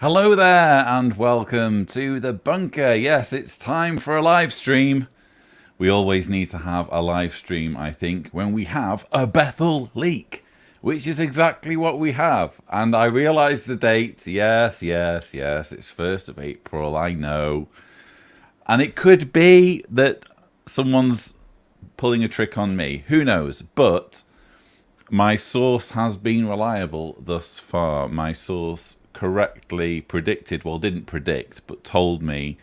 Hello there and welcome to the bunker. Yes, it's time for a live stream. We always need to have a live stream, I think, when we have a Bethel leak, which is exactly what we have. And I realise the date. Yes, it's 1st of April, I know. And it could be that someone's pulling a trick on me. Who knows? But my source has been reliable thus far. My source correctly predicted, well, didn't predict, but told me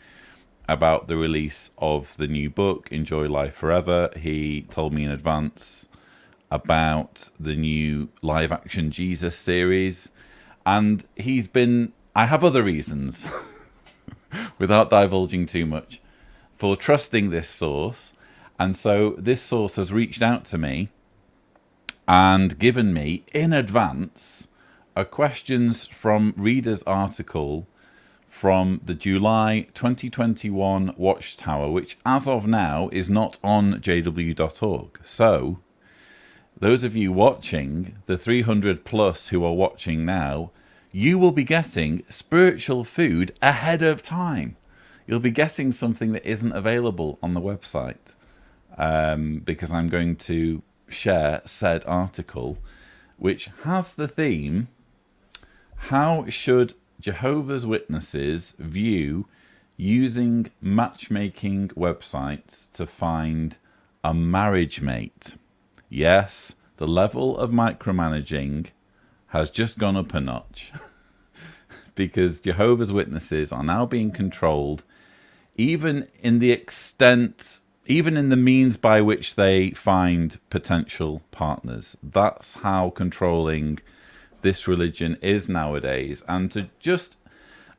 about the release of the new book, Enjoy Life Forever. He told me in advance about the new live action Jesus series. And I have other reasons, without divulging too much, for trusting this source. And so this source has reached out to me and given me in advance a questions from readers article from the July 2021 Watchtower, which as of now is not on jw.org. So those of you watching, the 300 plus who are watching now, you will be getting spiritual food ahead of time. You'll be getting something that isn't available on the website, because I'm going to share said article, which has the theme, how should Jehovah's Witnesses view using matchmaking websites to find a marriage mate? Yes, the level of micromanaging has just gone up a notch because Jehovah's Witnesses are now being controlled, even in the means by which they find potential partners. That's how controlling this religion is nowadays. And to just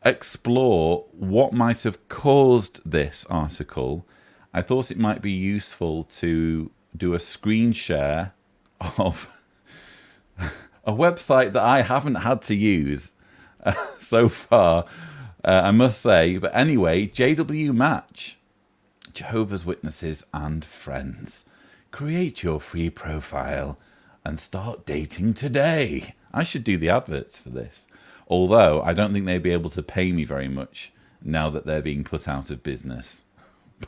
explore what might have caused this article, I thought it might be useful to do a screen share of a website that I haven't had to use so far, I must say. But anyway, JW Match, Jehovah's Witnesses and friends. Create your free profile and start dating today. I should do the adverts for this, although I don't think they'd be able to pay me very much now that they're being put out of business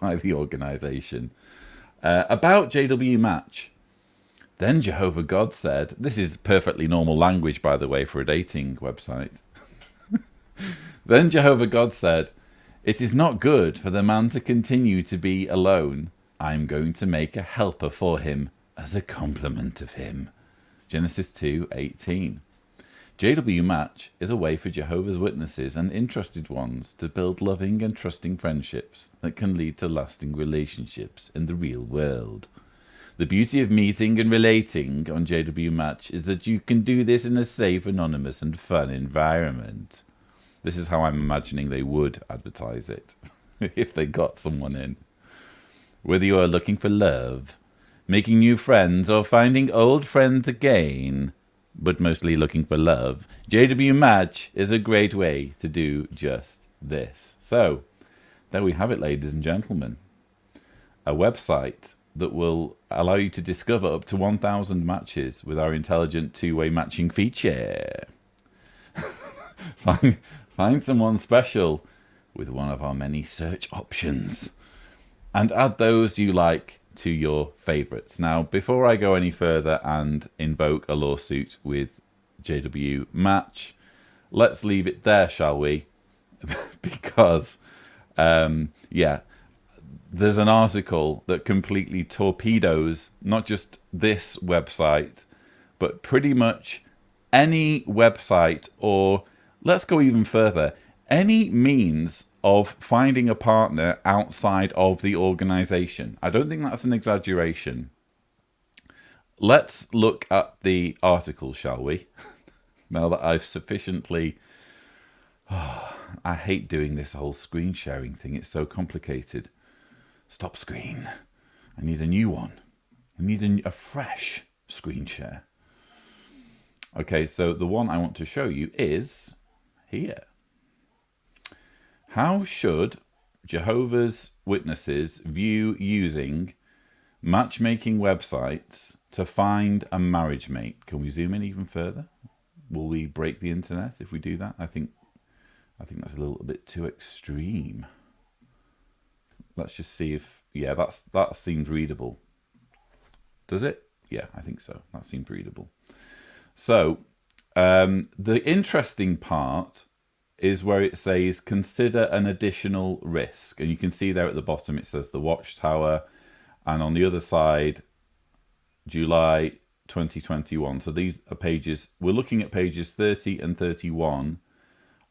by the organisation. About JW Match. Then Jehovah God said, this is perfectly normal language, by the way, for a dating website. Then Jehovah God said, it is not good for the man to continue to be alone. I am going to make a helper for him as a compliment of him. Genesis 2:18. JW Match is a way for Jehovah's Witnesses and interested ones to build loving and trusting friendships that can lead to lasting relationships in the real world. The beauty of meeting and relating on JW Match is that you can do this in a safe, anonymous and fun environment. This is how I'm imagining they would advertise it if they got someone in. Whether you are looking for love, making new friends, or finding old friends again, but mostly looking for love, JW Match is a great way to do just this. So, there we have it, ladies and gentlemen. A website that will allow you to discover up to 1,000 matches with our intelligent two-way matching feature. Find someone special with one of our many search options and add those you like to your favourites. Now, before I go any further and invoke a lawsuit with JW Match, let's leave it there, shall we? Because, there's an article that completely torpedoes not just this website, but pretty much any website, or let's go even further, any means of finding a partner outside of the organization. I don't think that's an exaggeration. Let's look at the article, shall we? Now that I've sufficiently... I hate doing this whole screen sharing thing. It's so complicated. Stop screen. I need a new one. I need a fresh screen share. Okay, so the one I want to show you is here. How should Jehovah's Witnesses view using matchmaking websites to find a marriage mate? Can we zoom in even further? Will we break the internet if we do that? I think I think that's a little bit too extreme. Let's just see if, yeah, that seems readable. Does it? Yeah, I think so. That seems readable. So the interesting part is where it says consider an additional risk. And you can see there at the bottom it says the Watchtower, and on the other side, July 2021. So these are pages, we're looking at pages 30 and 31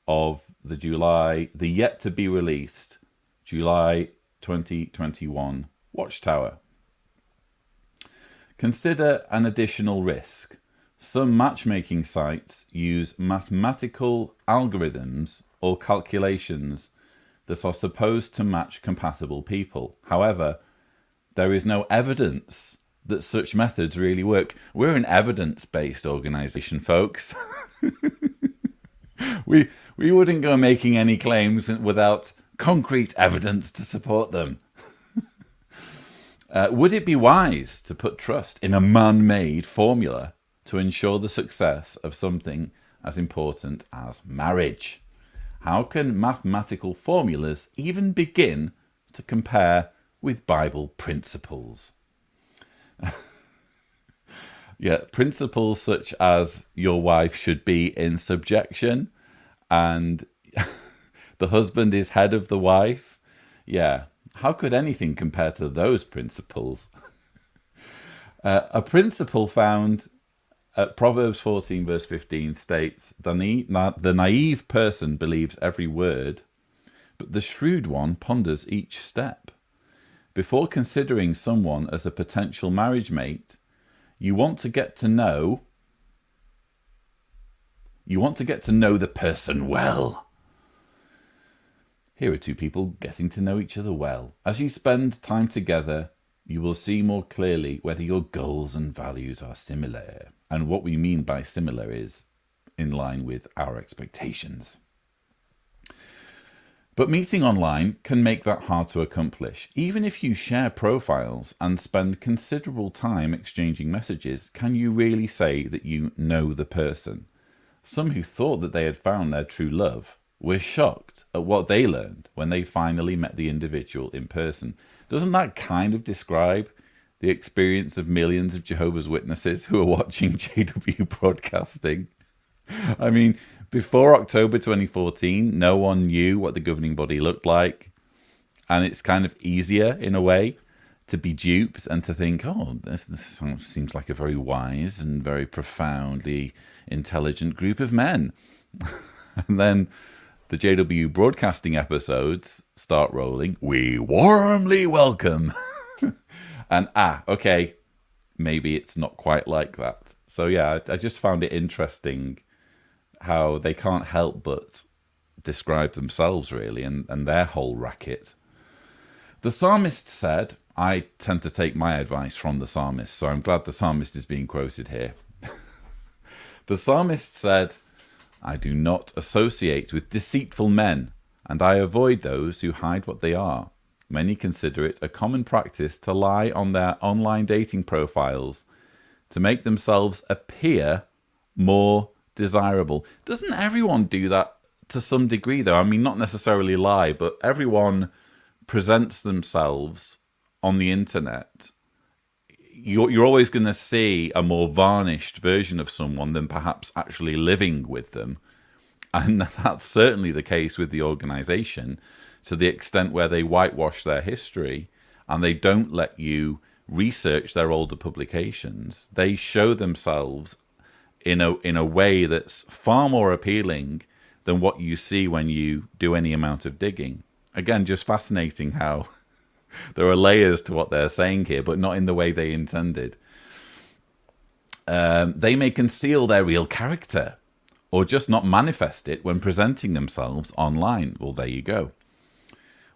of the yet to be released July 2021 Watchtower. Consider an additional risk. Some matchmaking sites use mathematical algorithms or calculations that are supposed to match compatible people. However, there is no evidence that such methods really work. We're an evidence-based organization, folks. We wouldn't go making any claims without concrete evidence to support them. Would it be wise to put trust in a man-made formula to ensure the success of something as important as marriage? How can mathematical formulas even begin to compare with Bible principles? Yeah, principles such as your wife should be in subjection and the husband is head of the wife. Yeah, how could anything compare to those principles? A principle found at Proverbs 14 verse 15 states, the naive person believes every word, but the shrewd one ponders each step. Before considering someone as a potential marriage mate, you want to get to know the person well. Here are two people getting to know each other well. As you spend time together, you will see more clearly whether your goals and values are similar. And what we mean by similar is in line with our expectations. But meeting online can make that hard to accomplish. Even if you share profiles and spend considerable time exchanging messages, can you really say that you know the person? Some who thought that they had found their true love were shocked at what they learned when they finally met the individual in person. Doesn't that kind of describe the experience of millions of Jehovah's Witnesses who are watching JW broadcasting? I mean, before October 2014, no one knew what the governing body looked like. And it's kind of easier, in a way, to be duped and to think, oh, this seems like a very wise and very profoundly intelligent group of men. And then the JW broadcasting episodes start rolling. We warmly welcome. And, okay, maybe it's not quite like that. So, yeah, I just found it interesting how they can't help but describe themselves, really, and their whole racket. The psalmist said, I tend to take my advice from the psalmist, so I'm glad the psalmist is being quoted here. The psalmist said, I do not associate with deceitful men, and I avoid those who hide what they are. Many consider it a common practice to lie on their online dating profiles to make themselves appear more desirable. Doesn't everyone do that to some degree, though? I mean, not necessarily lie, but everyone presents themselves on the internet. You're always going to see a more varnished version of someone than perhaps actually living with them. And that's certainly the case with the organization, to the extent where they whitewash their history and they don't let you research their older publications. They show themselves in a way that's far more appealing than what you see when you do any amount of digging. Again, just fascinating how there are layers to what they're saying here, but not in the way they intended. They may conceal their real character or just not manifest it when presenting themselves online. Well, there you go.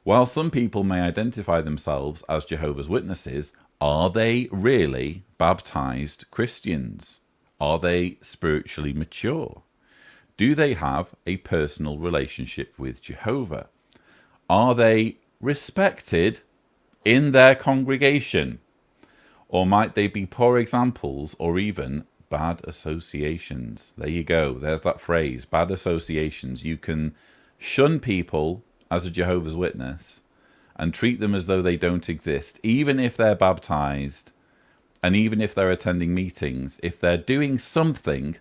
While some people may identify themselves as Jehovah's Witnesses, are they really baptized Christians? Are they spiritually mature? Do they have a personal relationship with Jehovah? Are they respected in their congregation? Or might they be poor examples or even bad associations? There you go. There's that phrase, bad associations. You can shun people as a Jehovah's Witness and treat them as though they don't exist, even if they're baptized and even if they're attending meetings, if they're doing something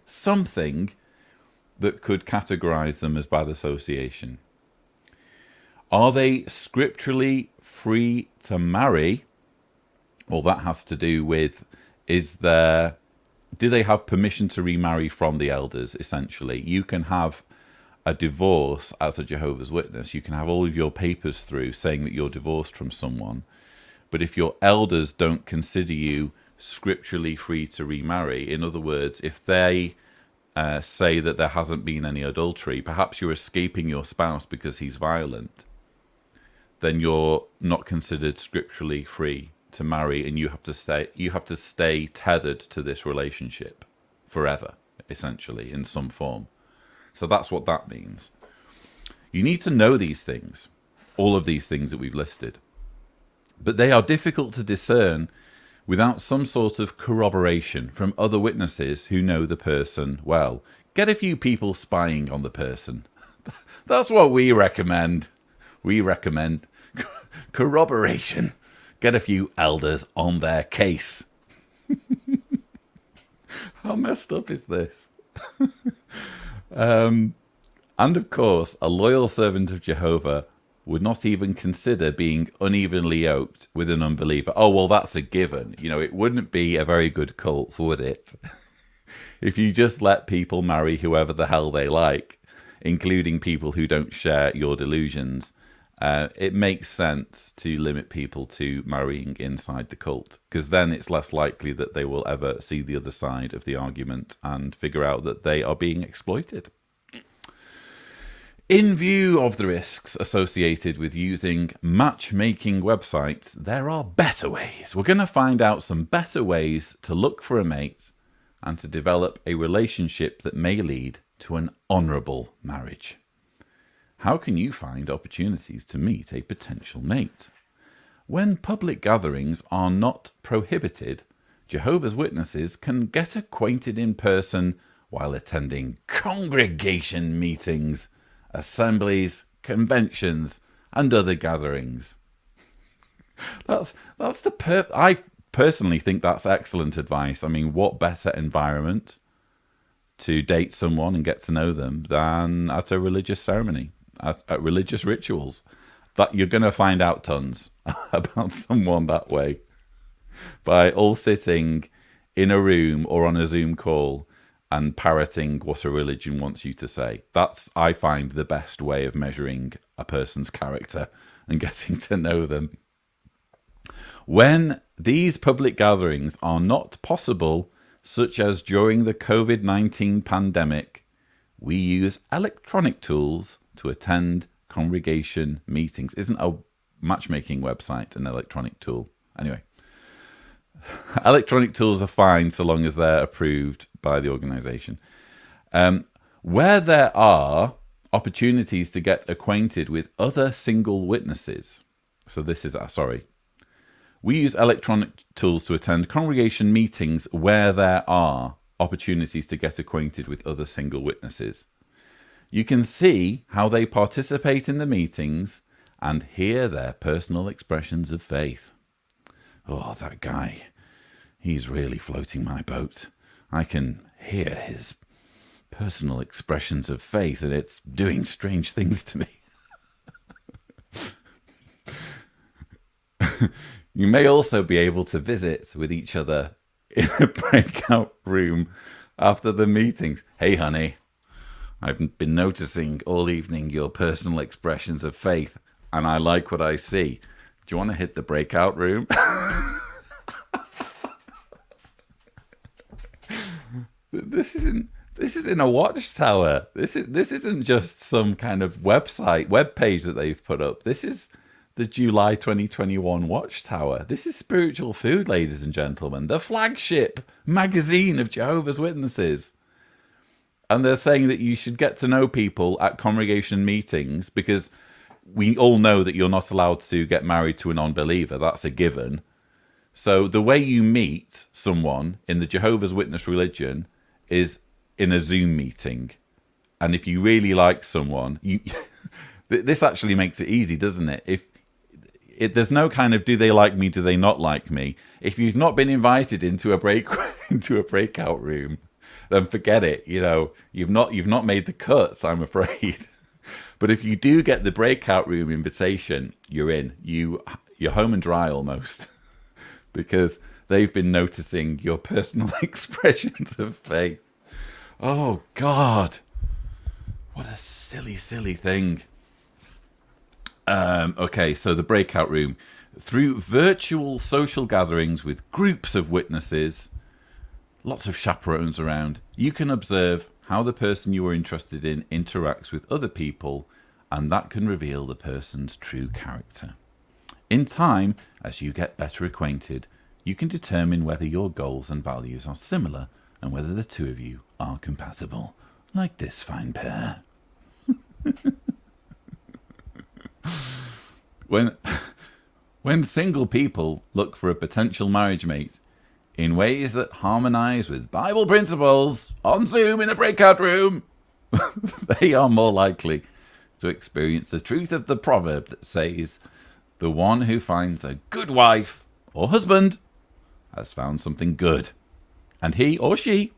that could categorize them as bad association. Are they scripturally free to marry? Well, that has to do with, do they have permission to remarry from the elders, essentially? You can have a divorce as a Jehovah's Witness. You can have all of your papers through saying that you're divorced from someone. But if your elders don't consider you scripturally free to remarry, in other words, if they say that there hasn't been any adultery, perhaps you're escaping your spouse because he's violent, then you're not considered scripturally free to marry, and you have to stay tethered to this relationship forever, essentially, in some form. So that's what that means. You need to know these things, all of these things that we've listed, but they are difficult to discern without some sort of corroboration from other witnesses who know the person well. Get a few people spying on the person. That's what we recommend. We recommend corroboration. Get a few elders on their case. How messed up is this? And of course, a loyal servant of Jehovah would not even consider being unevenly yoked with an unbeliever. Oh, well, that's a given. You know, it wouldn't be a very good cult, would it? If you just let people marry whoever the hell they like, including people who don't share your delusions, it makes sense to limit people to marrying inside the cult, because then it's less likely that they will ever see the other side of the argument and figure out that they are being exploited. In view of the risks associated with using matchmaking websites, there are better ways. We're going to find out some better ways to look for a mate and to develop a relationship that may lead to an honourable marriage. How can you find opportunities to meet a potential mate? When public gatherings are not prohibited, Jehovah's Witnesses can get acquainted in person while attending congregation meetings, assemblies, conventions, and other gatherings. I personally think that's excellent advice. I mean, what better environment to date someone and get to know them than at a religious ceremony, at religious rituals? That you're going to find out tons about someone that way by all sitting in a room or on a Zoom call and parroting what a religion wants you to say. That's, I find, the best way of measuring a person's character and getting to know them. When these public gatherings are not possible, such as during the COVID-19 pandemic, we use electronic tools to attend congregation meetings. Isn't a matchmaking website an electronic tool? Anyway, electronic tools are fine so long as they're approved by the organization. Where there are opportunities to get acquainted with other single witnesses. So this is, we use electronic tools to attend congregation meetings where there are opportunities to get acquainted with other single witnesses. You can see how they participate in the meetings and hear their personal expressions of faith. Oh, that guy, he's really floating my boat. I can hear his personal expressions of faith, and it's doing strange things to me. You may also be able to visit with each other in a breakout room after the meetings. Hey, honey, I've been noticing all evening your personal expressions of faith, and I like what I see. Do you want to hit the breakout room? This isn't a watchtower. This isn't just some kind of web page that they've put up. This is the July 2021 Watchtower. This is Spiritual Food, ladies and gentlemen, the flagship magazine of Jehovah's Witnesses. And they're saying that you should get to know people at congregation meetings, because we all know that you're not allowed to get married to a non-believer. That's a given. So the way you meet someone in the Jehovah's Witness religion is in a Zoom meeting. And if you really like someone, this actually makes it easy, doesn't it? There's no kind of do they like me, do they not like me. If you've not been invited into a breakout room, then forget it. You've not made the cuts, I'm afraid. But if you do get the breakout room invitation, you're in. You're home and dry almost, because they've been noticing your personal expressions of faith. Oh God, what a silly, silly thing. Okay, so the breakout room. Through virtual social gatherings with groups of witnesses, lots of chaperones around, you can observe how the person you are interested in interacts with other people, and that can reveal the person's true character. In time, as you get better acquainted, you can determine whether your goals and values are similar and whether the two of you are compatible, like this fine pair. When single people look for a potential marriage mate in ways that harmonize with Bible principles on Zoom in a breakout room, they are more likely to experience the truth of the proverb that says, the one who finds a good wife or husband has found something good, and he or she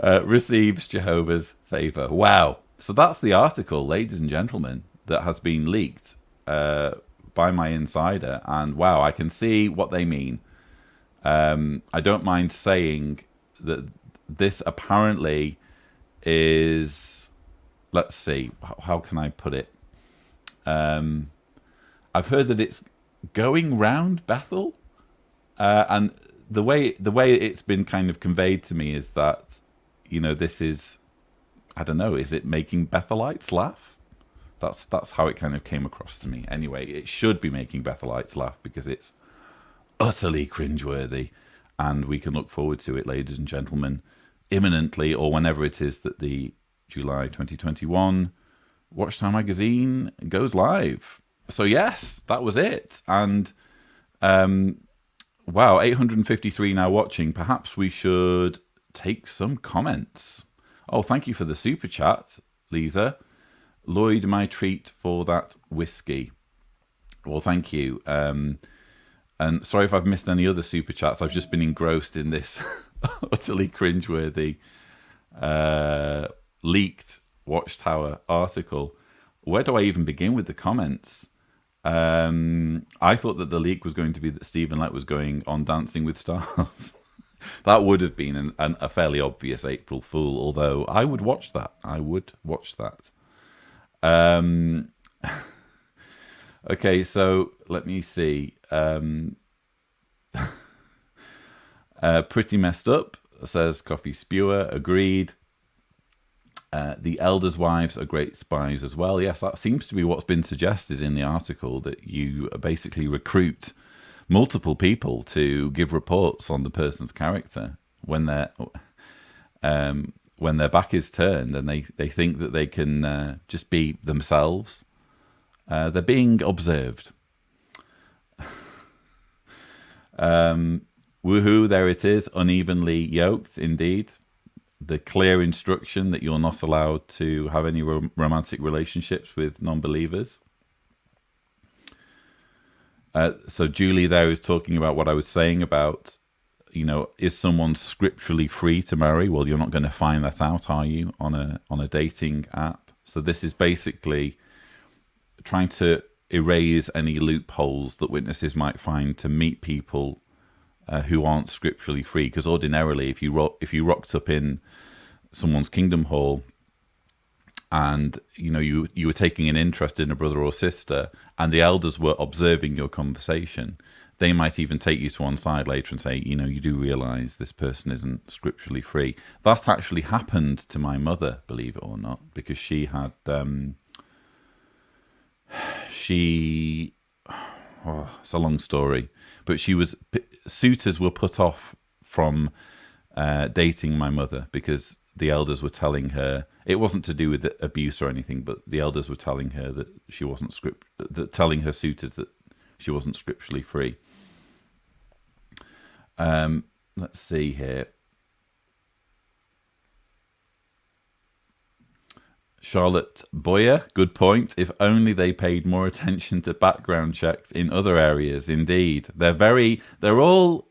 receives Jehovah's favor. Wow. So that's the article, ladies and gentlemen, that has been leaked by my insider, and wow, I can see what they mean. I don't mind saying that this apparently is, let's see, how can I put it? I've heard that it's going round Bethel, and the way it's been kind of conveyed to me is that, this is, I don't know, is it making Bethelites laugh? That's how it kind of came across to me. Anyway, it should be making Bethelites laugh because it's utterly cringeworthy, and we can look forward to it, ladies and gentlemen, imminently, or whenever it is that the July 2021 Watchtower magazine goes live. So yes, that was it. And wow, 853 now watching. Perhaps we should take some comments. Oh, thank you for the super chat, Lisa. Lloyd, my treat for that whiskey. Well, thank you. And sorry if I've missed any other super chats. I've just been engrossed in this utterly cringeworthy leaked Watchtower article. Where do I even begin with the comments? I thought that the leak was going to be that Stephen Lett was going on Dancing with Stars. That would have been a fairly obvious April Fool, although I would watch that. I would watch that. Okay, so let me see. Pretty messed up, says Coffee Spewer. Agreed. The elders' wives are great spies as well. Yes, that seems to be what's been suggested in the article, that you basically recruit multiple people to give reports on the person's character when their back is turned and they think that they can just be themselves. They're being observed. Woohoo, there it is, unevenly yoked, indeed. The clear instruction that you're not allowed to have any romantic relationships with non-believers. So Julie there is talking about what I was saying about, is someone scripturally free to marry? Well, you're not going to find that out, are you, on a dating app? So this is basically trying to erase any loopholes that witnesses might find to meet people who aren't scripturally free. Because ordinarily, if you rocked up in someone's Kingdom Hall and you were taking an interest in a brother or sister, and the elders were observing your conversation, they might even take you to one side later and say, you do realize this person isn't scripturally free. That actually happened to my mother, believe it or not, because she had it's a long story, but suitors were put off from dating my mother because the elders were telling her, it wasn't to do with abuse or anything, but the elders were telling her that she wasn't telling her suitors that she wasn't scripturally free. Let's see here. Charlotte Boyer, good point. If only they paid more attention to background checks in other areas. Indeed, they're all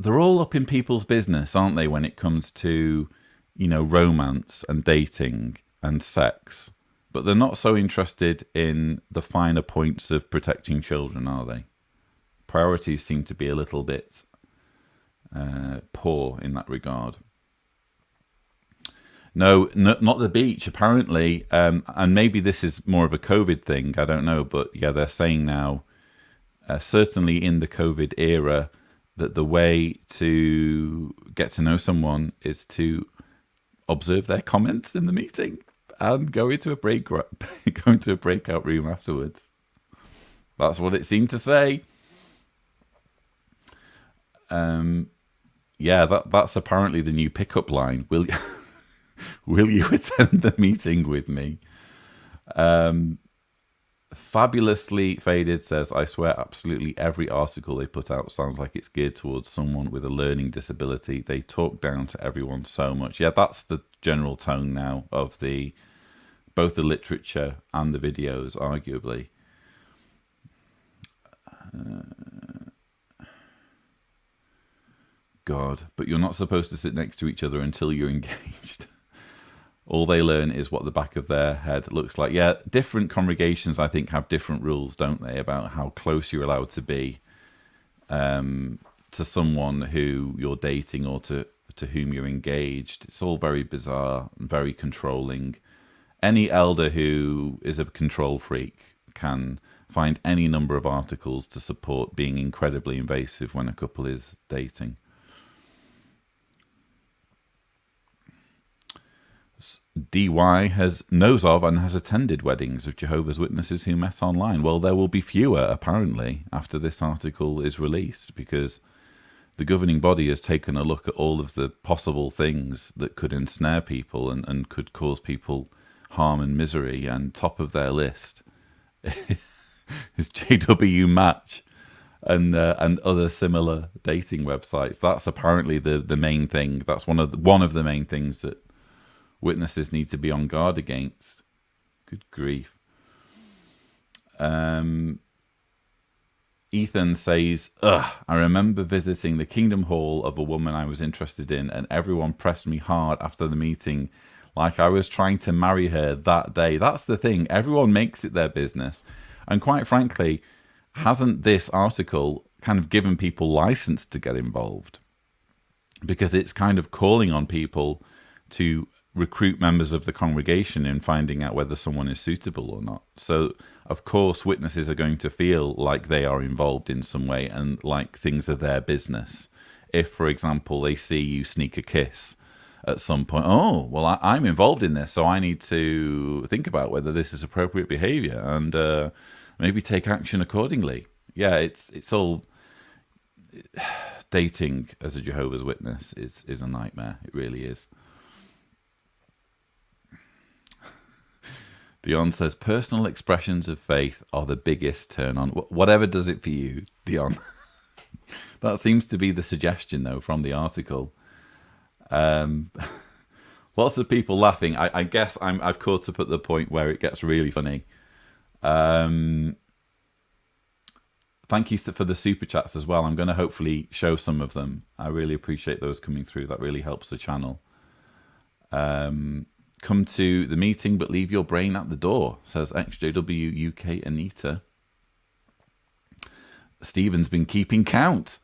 up in people's business, aren't they? When it comes to, romance and dating and sex, but they're not so interested in the finer points of protecting children, are they? Priorities seem to be a little bit poor in that regard. No, not the beach, apparently. And maybe this is more of a COVID thing. I don't know. But yeah, they're saying now, certainly in the COVID era, that the way to get to know someone is to observe their comments in the meeting and go into a breakout room afterwards. That's what it seemed to say. Yeah, that's apparently the new pickup line. Will you attend the meeting with me? Fabulously Faded says, I swear absolutely every article they put out sounds like it's geared towards someone with a learning disability. They talk down to everyone so much. Yeah, that's the general tone now of both the literature and the videos, arguably. God, but you're not supposed to sit next to each other until you're engaged. All they learn is what the back of their head looks like. Yeah, different congregations, I think, have different rules, don't they, about how close you're allowed to be to someone who you're dating or to whom you're engaged. It's all very bizarre and very controlling. Any elder who is a control freak can find any number of articles to support being incredibly invasive when a couple is dating. DY knows of and has attended weddings of Jehovah's Witnesses who met online. Well, there will be fewer, apparently, after this article is released, because the governing body has taken a look at all of the possible things that could ensnare people and could cause people harm and misery, and top of their list is JW Match and other similar dating websites. That's apparently the main thing. That's one of the main things that witnesses need to be on guard against. Good grief. Ethan says, I remember visiting the Kingdom Hall of a woman I was interested in, and everyone pressed me hard after the meeting like I was trying to marry her that day. That's the thing. Everyone makes it their business. And quite frankly, hasn't this article kind of given people license to get involved? Because it's kind of calling on people to recruit members of the congregation in finding out whether someone is suitable or not. So, of course, witnesses are going to feel like they are involved in some way and like things are their business. If, for example, they see you sneak a kiss at some point, oh, well, I'm involved in this, so I need to think about whether this is appropriate behavior and maybe take action accordingly. Yeah, it's all... Dating as a Jehovah's Witness is a nightmare. It really is. Dion says, personal expressions of faith are the biggest turn on. Whatever does it for you, Dion. That seems to be the suggestion, though, from the article. Lots of people laughing. I guess I've caught up at the point where it gets really funny. Thank you for the super chats as well. I'm going to hopefully show some of them. I really appreciate those coming through. That really helps the channel. Come to the meeting, but leave your brain at the door, says XJW UK Anita. Stephen's been keeping count.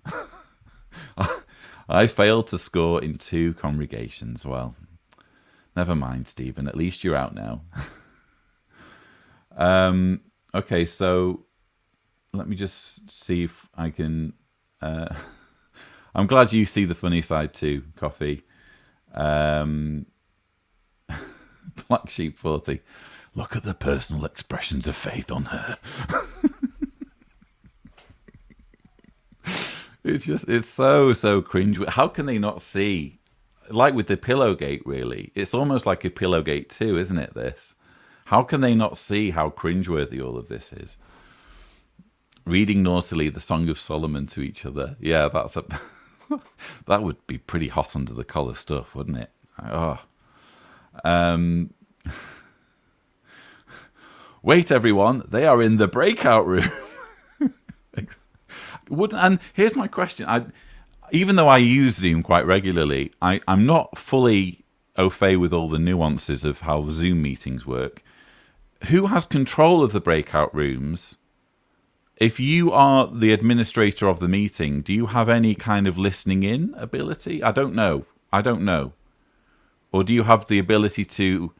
I failed to score in 2 congregations. Well, never mind, Stephen. At least you're out now. Okay, so let me just see if I can... I'm glad you see the funny side too, Coffee. Black Sheep 40. Look at the personal expressions of faith on her. It's so cringe. How can they not see? Like with the Pillowgate, really. It's almost like a Pillowgate too, isn't it, this? How can they not see how cringeworthy all of this is? Reading naughtily the Song of Solomon to each other. Yeah, that's a... that would be pretty hot under the collar stuff, wouldn't it? Oh. Wait, everyone, they are in the breakout room. And here's my question. Even though I use Zoom quite regularly, I'm not fully au fait with all the nuances of how Zoom meetings work. Who has control of the breakout rooms? If you are the administrator of the meeting, do you have any kind of listening in ability? I don't know. Or do you have the ability to,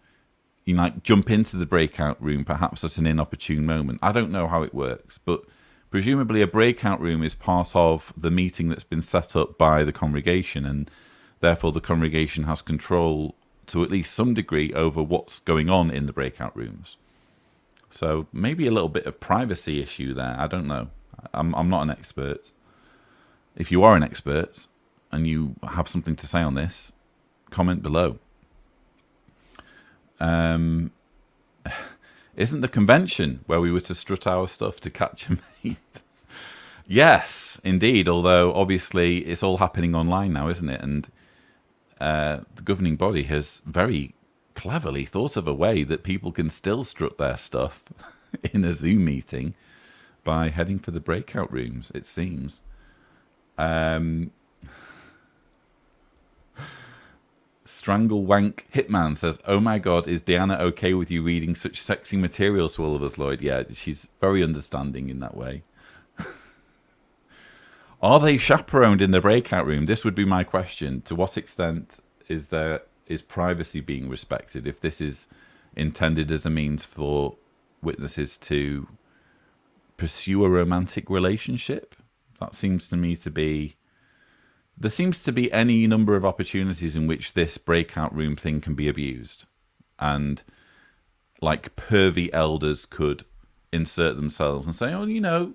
jump into the breakout room, perhaps at an inopportune moment? I don't know how it works, but presumably a breakout room is part of the meeting that's been set up by the congregation, and therefore the congregation has control to at least some degree over what's going on in the breakout rooms. So maybe a little bit of privacy issue there. I don't know. I'm not an expert. If you are an expert and you have something to say on this, comment below. Isn't the convention where we were to strut our stuff to catch a mate? Yes, indeed. Although obviously it's all happening online now, isn't it? And the governing body has very cleverly thought of a way that people can still strut their stuff in a Zoom meeting by heading for the breakout rooms, it seems. Strangle Wank Hitman says, "Oh my God, is Deanna okay with you reading such sexy material to all of us, Lloyd?" Yeah, she's very understanding in that way. Are they chaperoned in the breakout room? This would be my question. To what extent is privacy being respected if this is intended as a means for witnesses to pursue a romantic relationship? That seems to me to be... There seems to be any number of opportunities in which this breakout room thing can be abused. And like pervy elders could insert themselves and say, "Oh,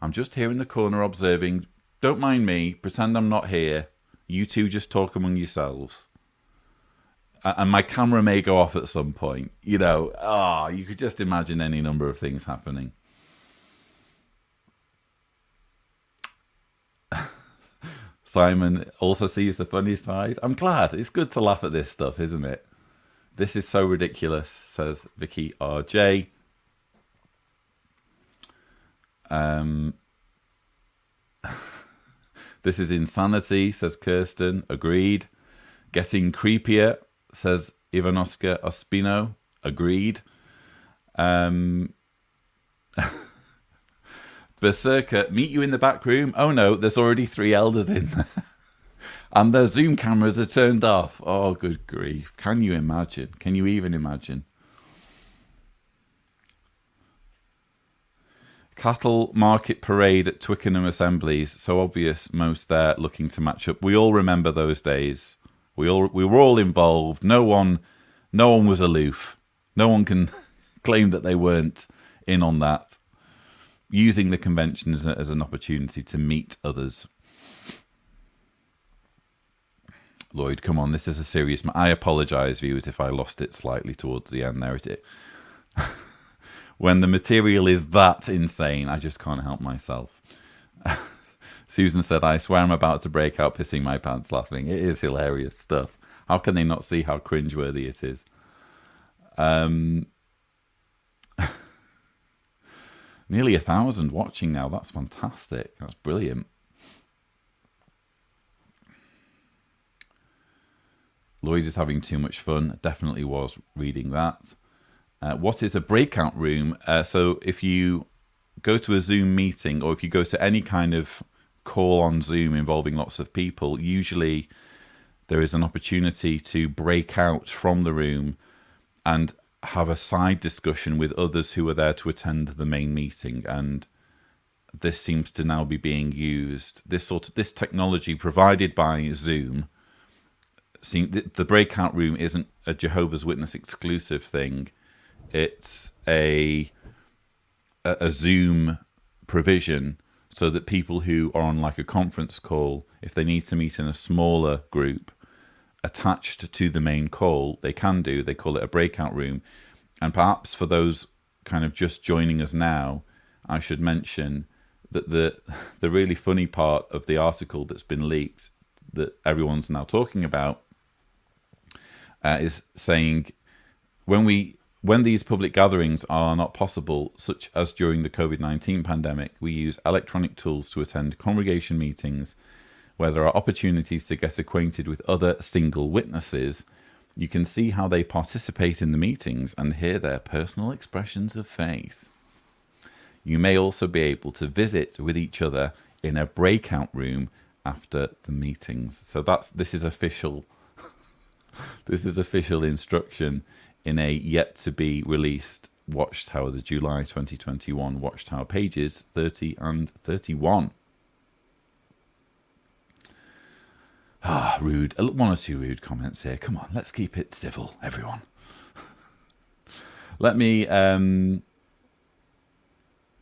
I'm just here in the corner observing. Don't mind me. Pretend I'm not here. You two just talk among yourselves. And my camera may go off at some point." You could just imagine any number of things happening. Simon also sees the funny side. I'm glad. It's good to laugh at this stuff, isn't it? This is so ridiculous, says Vicky RJ. This is insanity, says Kirsten. Agreed. Getting creepier, says Ivanoska Ospino. Agreed. Berserker, meet you in the back room. Oh no, there's already 3 elders in there. And their Zoom cameras are turned off. Oh, good grief. Can you imagine? Can you even imagine? Cattle Market Parade at Twickenham Assemblies. So obvious, most there looking to match up. We all remember those days. We were all involved. No one was aloof. No one can claim that they weren't in on that. Using the convention as an opportunity to meet others. Lloyd, come on, this is a serious... I apologise, viewers, if I lost it slightly towards the end there. When the material is that insane, I just can't help myself. Susan said, "I swear I'm about to break out pissing my pants laughing." It is hilarious stuff. How can they not see how cringeworthy it is? Nearly 1,000 watching now. That's fantastic. That's brilliant. Lloyd is having too much fun. Definitely was reading that. What is a breakout room? So if you go to a Zoom meeting, or if you go to any kind of call on Zoom involving lots of people, usually there is an opportunity to break out from the room and have a side discussion with others who are there to attend the main meeting. And this seems to now be being used. This technology provided by Zoom. The breakout room isn't a Jehovah's Witness exclusive thing. It's a Zoom provision, so that people who are on like a conference call, if they need to meet in a smaller group attached to the main call, they can do. They call it a breakout room. And perhaps for those kind of just joining us now, I should mention that the really funny part of the article that's been leaked, that everyone's now talking about, is saying when we When these public gatherings are not possible, such as during the COVID-19 pandemic, we use electronic tools to attend congregation meetings where there are opportunities to get acquainted with other single witnesses. You can see how they participate in the meetings and hear their personal expressions of faith. You may also be able to visit with each other in a breakout room after the meetings. So this is official. This is official instruction in a yet to be released Watchtower, the July 2021 Watchtower, pages 30 and 31. Rude. One or two rude comments here. Come on, let's keep it civil, everyone. Let me,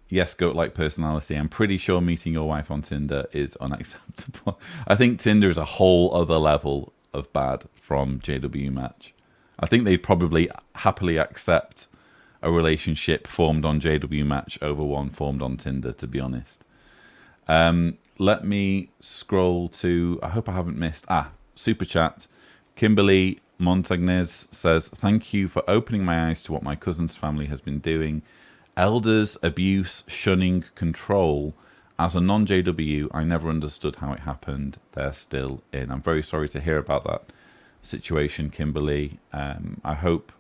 yes, goat-like personality. I'm pretty sure meeting your wife on Tinder is unacceptable. I think Tinder is a whole other level of bad from JW Match. I think they'd probably happily accept a relationship formed on JW Match over one formed on Tinder, to be honest. Let me scroll to, I hope I haven't missed, Super Chat. Kimberly Montagnez says, thank you for opening my eyes to what my cousin's family has been doing. Elders, abuse, shunning, control. As a non-JW, I never understood how it happened. They're still in. I'm very sorry to hear about that situation, Kimberly. I hope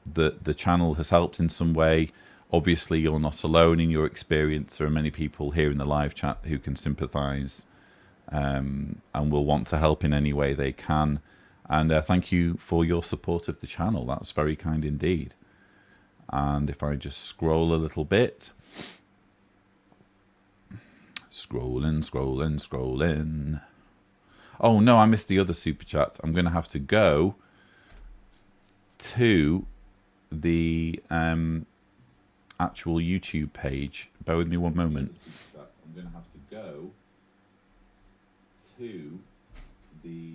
that the channel has helped in some way. Obviously, you're not alone in your experience. There are many people here in the live chat who can sympathize and will want to help in any way they can. And thank you for your support of the channel. That's very kind indeed. And if I just scroll a little bit. Scrolling. Oh, no, I missed the other super chat. I'm going to have to go to the actual YouTube page. Bear with me one moment. I'm going to have to go to the...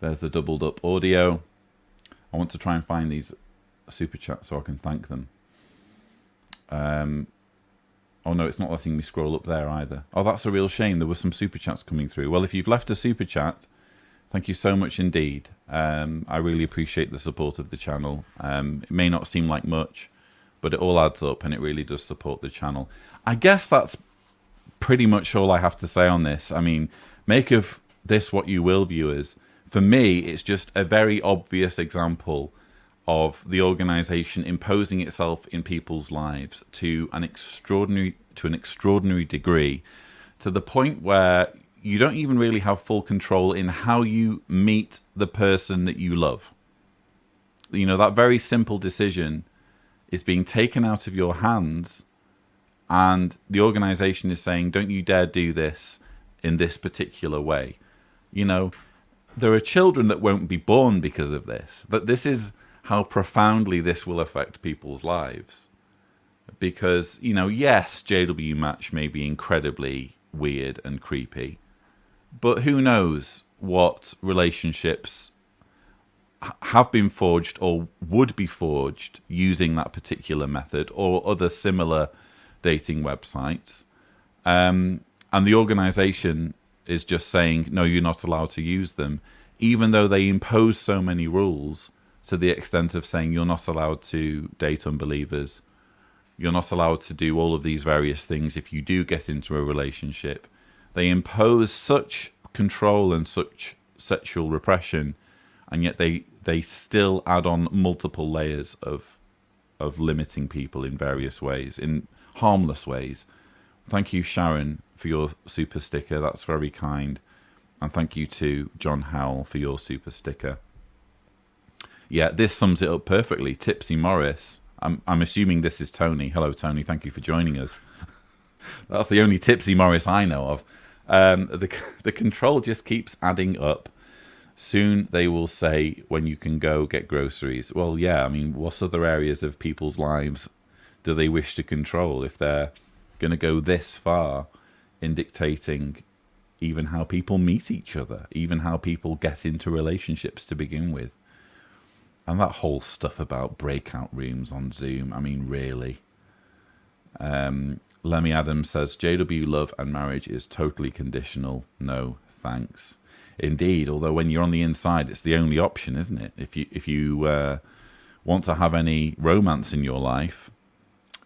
There's the doubled up audio. I want to try and find these super chats so I can thank them. Oh no, it's not letting me scroll up there either. Oh, that's a real shame. There were some super chats coming through. Well, if you've left a super chat, thank you so much indeed. I really appreciate the support of the channel. It may not seem like much, but it all adds up and it really does support the channel. I guess that's pretty much all I have to say on this. I mean, make of this what you will, viewers. For me, it's just a very obvious example of the organization imposing itself in people's lives to an extraordinary degree, to the point where you don't even really have full control in how you meet the person that you love. You know, that very simple decision is being taken out of your hands, and the organization is saying, don't you dare do this in this particular way. You know, there are children that won't be born because of this. But this is how profoundly this will affect people's lives. Because, you know, yes, JW Match may be incredibly weird and creepy, but who knows what relationships have been forged or would be forged using that particular method or other similar dating websites. And the organization is just saying, no, you're not allowed to use them, even though they impose so many rules, to the extent of saying you're not allowed to date unbelievers. You're not allowed to do all of these various things if you do get into a relationship. They impose such control and such sexual repression, and yet they still add on multiple layers of limiting people in various ways, in harmless ways. Thank you, Sharon, for your super sticker. That's very kind. And thank you to John Howell for your super sticker. Yeah, this sums it up perfectly. Tipsy Morris. I'm assuming this is Tony. Hello, Tony. Thank you for joining us. That's the only Tipsy Morris I know of. The control just keeps adding up. Soon they will say when you can go get groceries. Well, yeah, I mean, what other areas of people's lives do they wish to control if they're going to go this far in dictating even how people meet each other, even how people get into relationships to begin with? And that whole stuff about breakout rooms on Zoom, I mean, really. Lemmy Adams says, JW love and marriage is totally conditional. No, thanks. Indeed, although when you're on the inside, it's the only option, isn't it? If you want to have any romance in your life,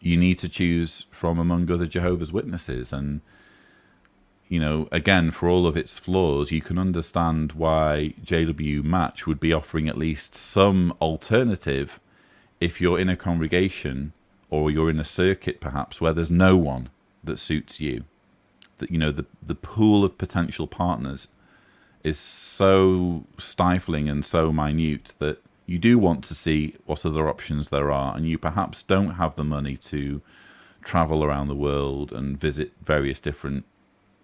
you need to choose from among other Jehovah's Witnesses. And, you know, again, for all of its flaws, you can understand why JW Match would be offering at least some alternative if you're in a congregation or you're in a circuit perhaps where there's no one that suits you. That, you know, the pool of potential partners is so stifling and so minute that you do want to see what other options there are, and you perhaps don't have the money to travel around the world and visit various different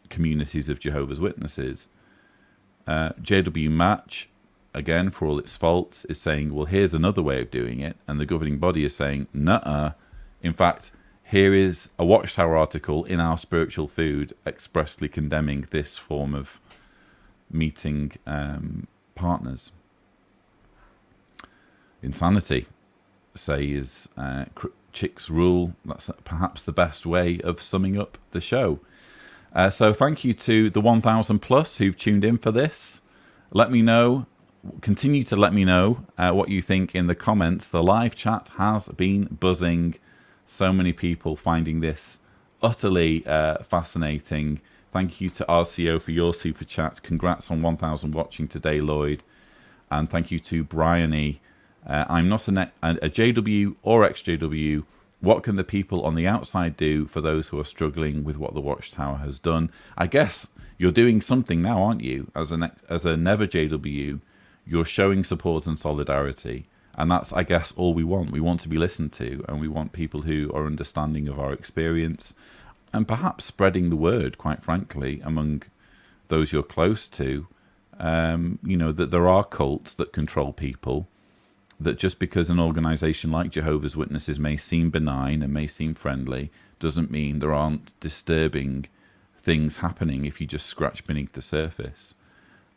communities of Jehovah's Witnesses. JW Match, again, for all its faults, is saying, well, here's another way of doing it, and the governing body is saying, nuh-uh. In fact, here is a Watchtower article in our Spiritual Food expressly condemning this form of meeting partners. Insanity, says Chick's Rule. That's perhaps the best way of summing up the show. So thank you to the 1,000 plus who've tuned in for this. Let me know, continue to let me know what you think in the comments. The live chat has been buzzing. So many people finding this utterly fascinating. Thank you to RCO for your super chat. Congrats on 1,000 watching today, Lloyd. And thank you to Bryony. I'm not a JW or ex-JW. What can the people on the outside do for those who are struggling with what the Watchtower has done? I guess you're doing something now, aren't you? As a never JW, you're showing support and solidarity. And that's, I guess, all we want. We want to be listened to, and we want people who are understanding of our experience and perhaps spreading the word, quite frankly, among those you're close to, you know, that there are cults that control people, that just because an organization like Jehovah's Witnesses may seem benign and may seem friendly doesn't mean there aren't disturbing things happening if you just scratch beneath the surface.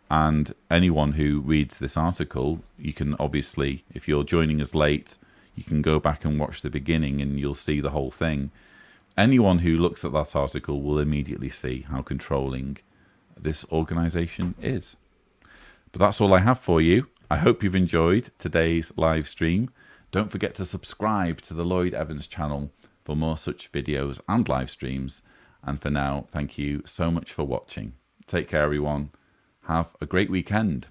And anyone who reads this article, you can obviously, if you're joining us late, you can go back and watch the beginning and you'll see the whole thing. Anyone who looks at that article will immediately see how controlling this organization is. But that's all I have for you. I hope you've enjoyed today's live stream. Don't forget to subscribe to the Lloyd Evans channel for more such videos and live streams. And for now, thank you so much for watching. Take care, everyone. Have a great weekend.